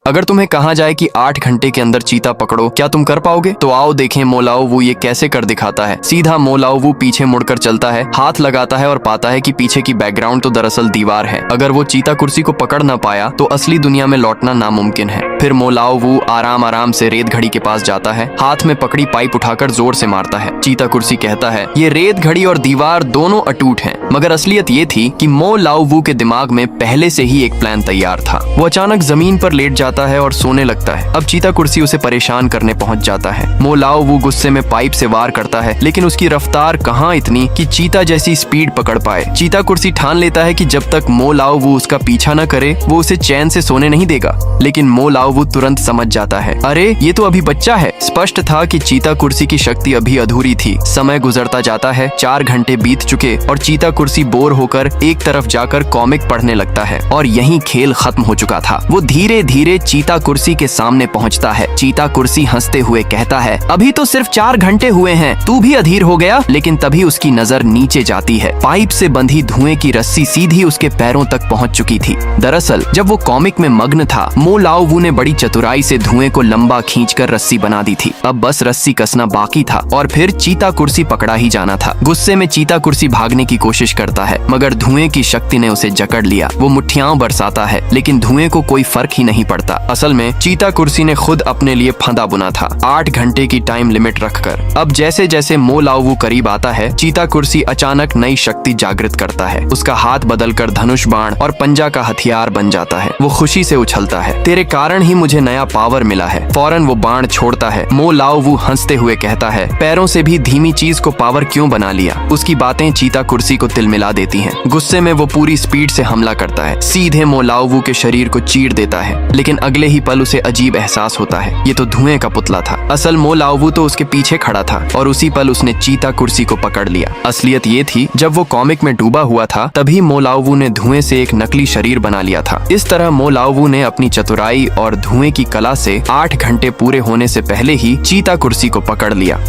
अगर तुम्हें कहा जाए कि 8 घंटे के अंदर चीता पकड़ो, क्या तुम कर पाओगे? तो आओ देखें मो लाओ वू ये कैसे कर दिखाता है। सीधा मो लाओ वू पीछे मुड़कर चलता है, हाथ लगाता है और पाता है कि पीछे की बैकग्राउंड तो दरअसल दीवार है। अगर वो चीता कुर्सी को पकड़ ना पाया तो असली दुनिया में लौटना नामुमकिन है। फिर मो लाओ वू आराम आराम से रेत घड़ी के पास जाता है, हाथ में पकड़ी पाइप उठाकर जोर से मारता है। चीता कुर्सी कहता है ये रेत घड़ी और दीवार दोनों अटूट हैं। मगर असलियत ये थी कि मो लाओ वू के दिमाग में पहले से ही एक प्लान तैयार था। वो अचानक जमीन पर लेट जाता है और सोने लगता है। अब चीता कुर्सी उसे परेशान करने पहुंच जाता है। मो लाओ वू गुस्से में पाइप से वार करता है, लेकिन उसकी रफ्तार कहाँ इतनी कि चीता जैसी स्पीड पकड़ पाए। चीता कुर्सी ठान लेता है कि जब तक मो लाओ वू उसका पीछा न करे वो उसे चैन से सोने नहीं देगा। लेकिन मो लाओ वू तुरंत समझ जाता है, अरे ये तो अभी बच्चा है। स्पष्ट था कि चीता कुर्सी की शक्ति अभी अधूरी थी। समय गुजरता जाता है, 4 घंटे बीत चुके और चीता कुर्सी बोर होकर एक तरफ जाकर कॉमिक पढ़ने लगता है। और यहीं खेल खत्म हो चुका था। वो धीरे धीरे चीता कुर्सी के सामने पहुंचता है। चीता कुर्सी हंसते हुए कहता है, अभी तो सिर्फ 4 घंटे हुए हैं, तू भी अधीर हो गया। लेकिन तभी उसकी नजर नीचे जाती है। पाइप से बंधी धुएं की रस्सी सीधी उसके पैरों तक पहुंच चुकी थी। दरअसल जब वो कॉमिक में मग्न था, मो लाओ वू ने बड़ी चतुराई से धुएं को लंबा खींचकर रस्सी बना दी थी। अब बस रस्सी कसना बाकी था और फिर चीता कुर्सी पकड़ा ही जाना था। गुस्से में चीता कुर्सी भागने की कोशिश करता है, मगर धुएं की शक्ति ने उसे जकड़ लिया। वो मुठ्ठियां बरसाता है, लेकिन धुएं को कोई फर्क ही नहीं पड़ता। असल में चीता कुर्सी ने खुद अपने लिए फंदा बुना था, 8 घंटे की टाइम लिमिट रखकर। अब जैसे जैसे मो लाओ वू करीब आता है, चीता कुर्सी अचानक नई शक्ति जागृत करता है। उसका हाथ बदलकर धनुष बाण और पंजा का हथियार बन जाता है। वो खुशी से उछलता है, तेरे कारण ही मुझे नया पावर मिला है। फौरन वो बाण छोड़ता है। मो लाओ वू हंसते हुए कहता है, पैरों से भी धीमी चीज को पावर क्यों बना लिया? उसकी बातें चीता कुर्सी को तिलमिला देती हैं। गुस्से में वो पूरी स्पीड से हमला करता है, सीधे मो लाओ वू के शरीर को चीर देता है। लेकिन अगले ही पल उसे अजीब एहसास होता है, ये तो धुएं का पुतला था। असल मो लाओ वू तो उसके पीछे खड़ा था और उसी पल उसने चीता कुर्सी को पकड़ लिया। असलियत ये थी, जब वो कॉमिक में डूबा हुआ था तभी मो लाओ वू ने धुएं से एक नकली शरीर बना लिया था। इस तरह मो लाओ वू ने अपनी चतुराई और धुएं की कला से 8 घंटे पूरे होने से पहले ही चीता कुर्सी को पकड़ लिया।